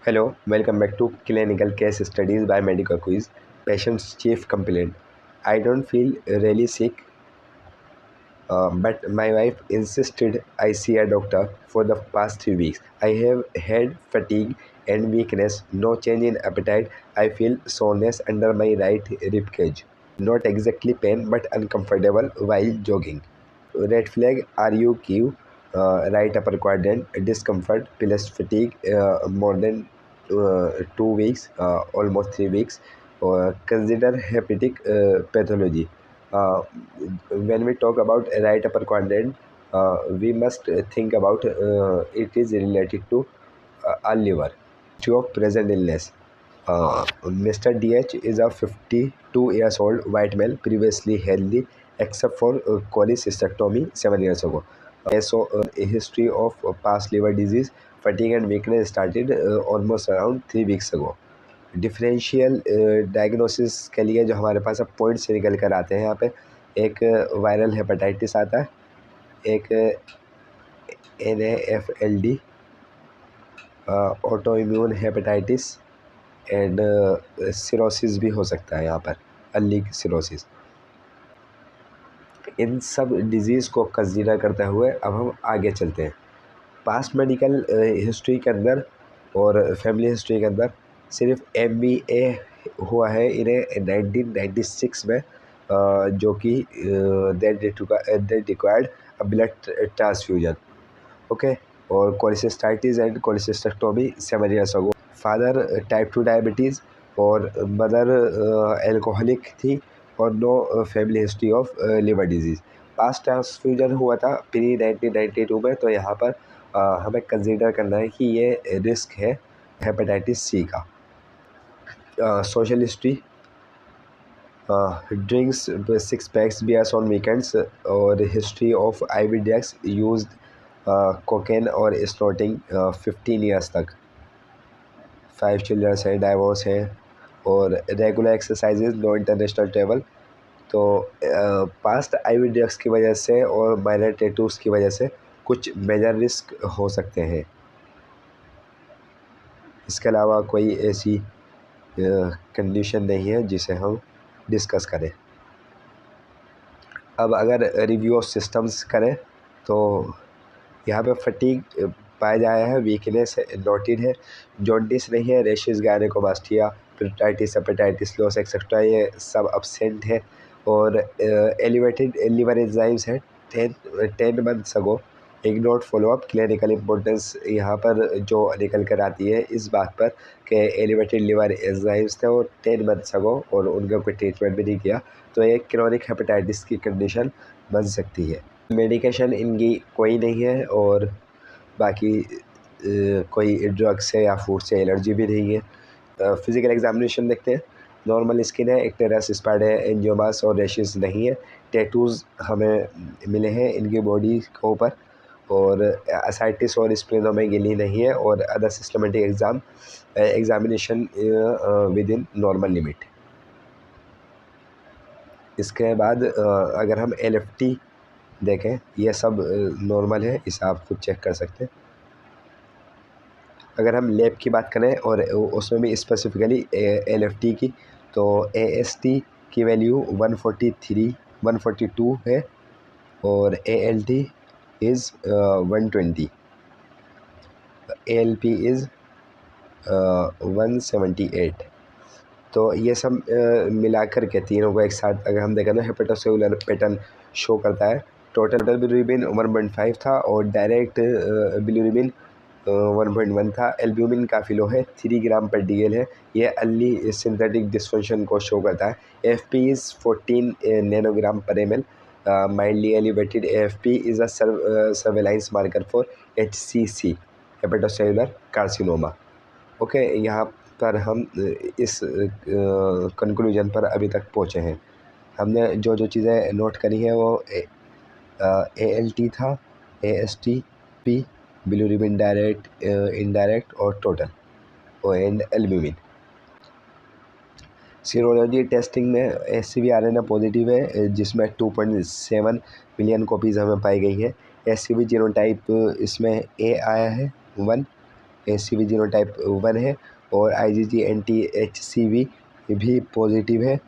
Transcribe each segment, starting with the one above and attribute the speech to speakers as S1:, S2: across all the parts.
S1: Hello, welcome back to Clinical Case Studies by Medical Quiz. Patient's chief complaint: I don't feel really sick, but my wife insisted I see a doctor for the past 3 weeks. I have had fatigue and weakness, no change in appetite. I feel soreness under my right rib cage. Not exactly pain, but uncomfortable while jogging. Red flag RUQ, right upper quadrant, discomfort plus fatigue more than 2 weeks, almost 3 weeks. Consider hepatic pathology. Uh, when we talk about right upper quadrant, we must think about it is related to a liver. History of present illness. Mr. DH is a 52 years old white male, previously healthy except for cholecystectomy 7 years ago. So, a history of past liver disease, fatigue and weakness started almost around 3 weeks ago. Differential diagnosis के लिए जो हमारे पास अब points निकल कर आते हैं यहाँ पे, एक वायरल हेपेटाइटिस आता है, एक NAFLD, auto immune hepatitis and cirrhosis भी हो सकता है यहाँ पर, अर्ली सिरोसिस। इन सब डिजीज़ को कंसीडर करते हुए अब हम आगे चलते हैं। पास्ट मेडिकल हिस्ट्री के अंदर और फैमिली हिस्ट्री के अंदर सिर्फ MBA हुआ है इन्हें 1996 में, जो कि that required a blood transfusion. Okay, और cholecystitis and cholecystectomy 7 years ago। Father type 2 diabetes और मदर एल्कोहलिक थी और no family history of liver disease. Past transfusion हुआ था प्री 1992 में, तो यहाँ पर हमें कंसीडर करना है कि ये रिस्क है हेपेटाइटिस सी का। Social history, drinks 6 packs beers on weekends, और history of IBDX used cocaine और स्नोटिंग 15 years तक। 5 चिल्ड्रंस हैं, डाइवोर्स हैं, और regular exercises, no international travel. तो पास्ट IBDX की वजह से और माइनर टैटूज़ की वजह से कुछ मेजर रिस्क हो सकते हैं। इसके अलावा कोई ऐसी कंडीशन नहीं है जिसे हम डिस्कस करें। अब अगर रिव्यू ऑफ सिस्टम्स करें तो यहाँ पे फटीग पाया जाया है, वीकनेस नोटेड है, जॉन्डिस नहीं है, रेशेस, गायनेकोमास्टिया, पेरिटाइटिस, हेपेटाइटिस, लॉस एक्सेट्रा ये सब अब्सेंट है, और एलिवेटेड लिवर एंजाइम्स है 10 months अगो। इग्नोर्ड फॉलोअप, क्लिनिकल इंपॉर्टेंस यहाँ पर जो निकल कर आती है इस बात पर कि एलिवेटेड लिवर एंजाइम्स थे और 10 months अगो और उनका कोई ट्रीटमेंट भी नहीं किया, तो एक क्रोनिक हेपेटाइटिस की कंडीशन बन सकती है। मेडिकेशन इनकी कोई नहीं है और बाकी कोई ड्रग्स है या फूड से एलर्जी भी नहीं है। फिज़िकल एग्जामिनेशन देखते हैं। नॉर्मल स्किन है, एक्टेरस स्पैड है, एंजियोमास और रेशेस नहीं है। टैटूज़ हमें मिले हैं इनकी बॉडी के ऊपर, और असाइटिस और स्प्लेनोमेगाली नहीं है, और other systematic examination with in normal limit. इसके बाद अगर हम LFT देखें, ये सब नॉर्मल है, इसे आप खुद चेक कर सकते हैं। अगर हम लैब की बात करें और उसमें भी स्पेसिफिकली LFT की, तो AST की वैल्यू 142 है और ALT इज़ 120, ALP इज़ 178। तो ये सब मिलाकर के तीनों को एक साथ अगर हम देखें तो हेपेटोसेलुलर पैटर्न शो करता है। टोटल बिलीरुबिन 1.5 था और डायरेक्ट बिलीरुबिन 1.1 था। एल्ब्यूमिन काफ़ी लो है, 3 ग्राम पर DL है। ये अर्ली सिंथेटिक डिस्फंक्शन को शो करता है। AFP इज़ 14 नैनोग्राम पर ml। Mildly elevated AFP is a surveillance marker for HCC, hepatocellular carcinoma. Okay, यहाँ पर हम इस कंक्लूजन पर अभी तक पहुँचे हैं। हमने जो जो चीज़ें नोट करी हैं वो ALT था, AST, P, bilirubin direct, indirect और total, and albumin. Serology testing में HCV RNA पॉजिटिव है, जिसमें 2.7 मिलियन कॉपीज़ हमें पाई गई है। HCV जीनोटाइप इसमें A आया है 1, CV जीनोटाइप 1 है, और IgG एंटी HCV भी पॉजिटिव है,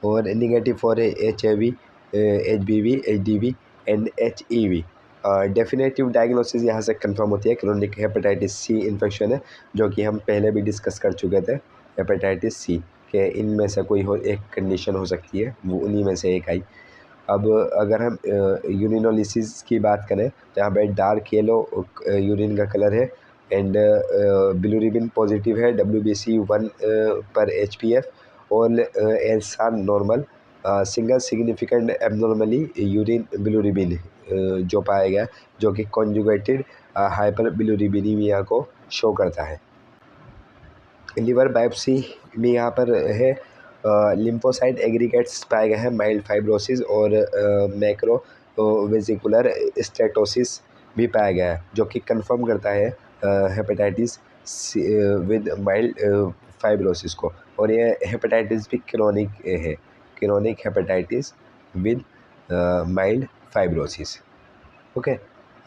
S1: और negative for HIV, HBV, HDV and HEV। Definitive diagnosis यहाँ से कंफर्म होती है, क्रोनिक हेपेटाइटिस सी इन्फेक्शन है, जो कि हम पहले भी डिस्कस कर चुके थे। हेपेटाइटिस सी के इनमें से कोई हो एक कंडीशन हो सकती है, वो उन्हीं में से एक आई। अब अगर हम यूरिनोलिसिस की बात करें तो यहाँ पे डार्क येलो यूरिन का कलर है, एंड बिलिरुबिन पॉजिटिव है, WBC 1 पर HPF, और एल्सार normal. Single significant abnormally urine bilirubin जो पाया गया, जो कि कॉन्जुगेटेड हाइपर बिलिरुबिनीमिया को शो करता है। लिवर बायोप्सी में यहाँ पर है लिम्फोसाइट एग्रीगेट्स पाए गए हैं, माइल्ड फाइब्रोसिस और मैक्रो वेजिकुलर स्टेटोसिस भी पाया गया है, जो कि कंफर्म करता है हेपेटाइटिस विद माइल्ड फाइब्रोसिस को। और ये हेपेटाइटिस भी क्रोनिक है, chronic hepatitis with mild fibrosis. Okay,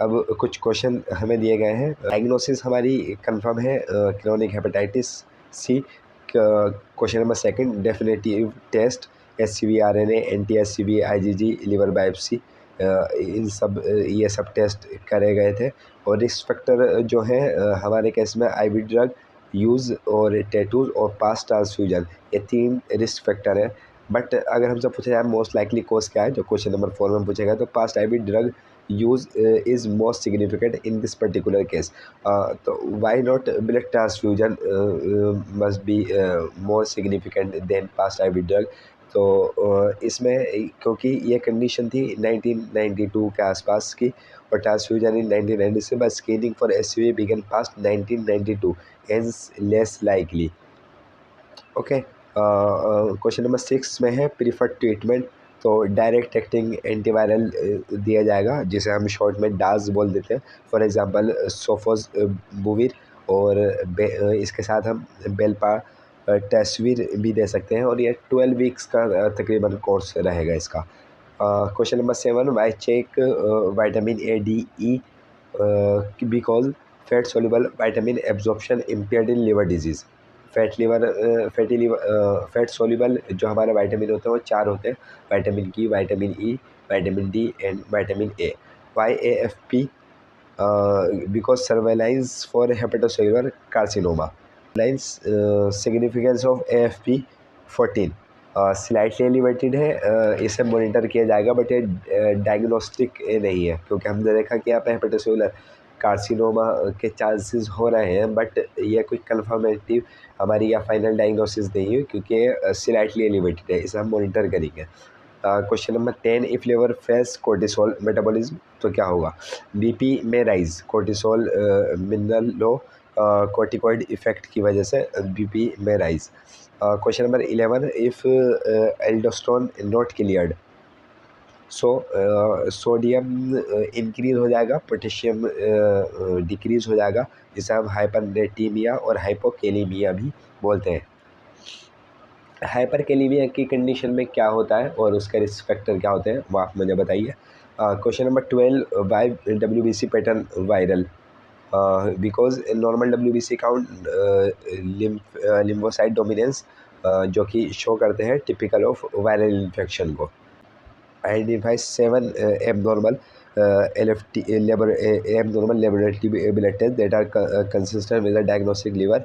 S1: अब कुछ क्वेश्चन हमें दिए गए हैं। डायग्नोसिस हमारी कंफर्म है chronic hepatitis C. Question number second, definitive test HCV RNA, anti-HCV, IgG, liver biopsy, इन सब ये सब टेस्ट करे गए थे। और रिस्क फैक्टर जो है हमारे केस में IV ड्रग यूज़ और टैटूज और पास्ट ट्रांसफ्यूजन, ये 3 रिस्क फैक्टर है। बट अगर हमसे पूछा जाए मोस्ट लाइकली कोज क्या है, जो क्वेश्चन नंबर 4 में पूछेगा, तो past IV drug use is most significant in this particular case. तो why not blood transfusion must be more significant than past IV drug? तो इसमें क्योंकि ये कंडीशन थी 1992 के आसपास की, और ट्रांसफ्यूजन इन 1990 से, बस screening for HCV began past 1992 hence less likely. Okay, question number 6 में है प्रीफर्ड ट्रीटमेंट। तो डायरेक्ट एक्टिंग एंटीवायरल दिया जाएगा, जिसे हम शॉर्ट में डाज बोल देते हैं। फॉर एग्जांपल सोफोसबुवीर, और इसके साथ हम बेल्पा टेस्वीर भी दे सकते हैं, और ये 12 वीक्स का तकरीबन कोर्स रहेगा इसका। Question number 7, why check vitamin A, D, E because fat soluble vitamin absorption impaired in liver disease. Fat soluble जो हमारे विटामिन होते हैं वो 4 होते हैं, विटामिन की, vitamin E, vitamin D and vitamin A। Why AFP, because surveillance for hepatocellular carcinoma. Lines significance of AFP 14 slightly elevated है, इसे मॉनिटर किया जाएगा, बट ये डायग्नोस्टिक नहीं है, क्योंकि हमने देखा कि यहाँ पे हेपेटोसेलुलर कार्सिनोमा के चांसेस हो रहे हैं, बट ये कोई कन्फर्मेटिव हमारी या फाइनल डायग्नोसिस नहीं है, क्योंकि स्लाइटली एलिवेटेड है, इसे हम मॉनिटर करेंगे। Question number 10, if liver fails cortisol metabolism, तो क्या होगा? BP में राइज, कोर्टिसोल मिनरल लो, कोर्टिकॉइड इफेक्ट की वजह से BP में rise. Question number 11, if aldosterone not cleared, so sodium increase हो जाएगा, पोटेशियम डिक्रीज हो जाएगा, जिसे हम हाइपरनेट्रीमिया और हाइपोकेलीमिया भी बोलते हैं। हाइपरकेलीमिया की कंडीशन में क्या होता है और उसके रिस्क फैक्टर क्या होते हैं, वो आप मुझे बताइए। Question number 12, why WBC pattern viral? Because normal WBC count lymphocyte dominance, जो कि शो करते हैं टिपिकल ऑफ वायरल इन्फेक्शन को। Identify 7 abnormal abnormal laboratory blood tests that are consistent with the diagnostic liver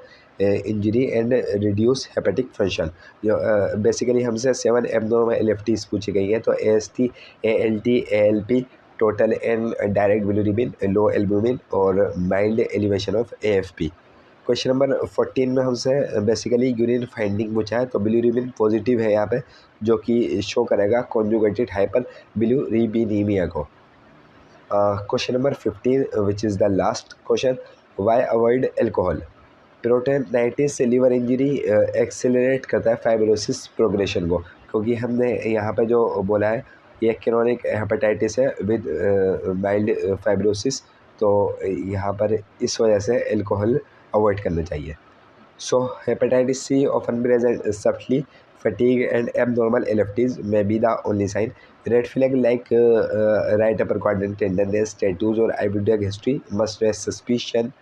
S1: injury and reduce hepatic function। जो basically हमसे 7 abnormal LFTs पूछी गई हैं, तो AST, ALT, ALP, total and direct bilirubin, low albumin और mild elevation of AFP। Question number 14 में हमसे basically urine finding पूछा है, तो बिलिरुबिन पॉजिटिव है यहाँ पे, जो कि शो करेगा कॉन्जुगेटेड हाइपर बिलिरुबिनीमिया को। Question number 15, which is the last question, why avoid alcohol? Peritonitis से लिवर इंजरी एक्सेलरेट करता है फाइब्रोसिस प्रोग्रेशन को, क्योंकि हमने यहाँ पे जो बोला है ये क्रोनिक हेपेटाइटिस है विद माइल्ड फाइब्रोसिस, तो यहाँ पर इस वजह से एल्कोहल अवॉइड करना चाहिए। So hepatitis C often present subtly. Fatigue and abnormal LFTs may be the only sign. Red flag like right upper quadrant tenderness, tattoos or IV drug history must raise suspicion.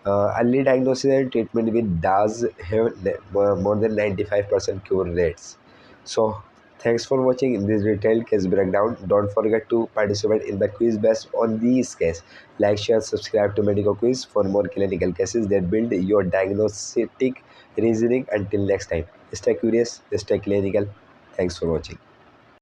S1: Early diagnosis and treatment with DAS have more than 95% cure rates. So, thanks for watching this detailed case breakdown. Don't forget to participate in the quiz based on these cases. Like, share, subscribe to Medico Quiz for more clinical cases that build your diagnostic reasoning. Until next time, stay curious, stay clinical. Thanks for watching.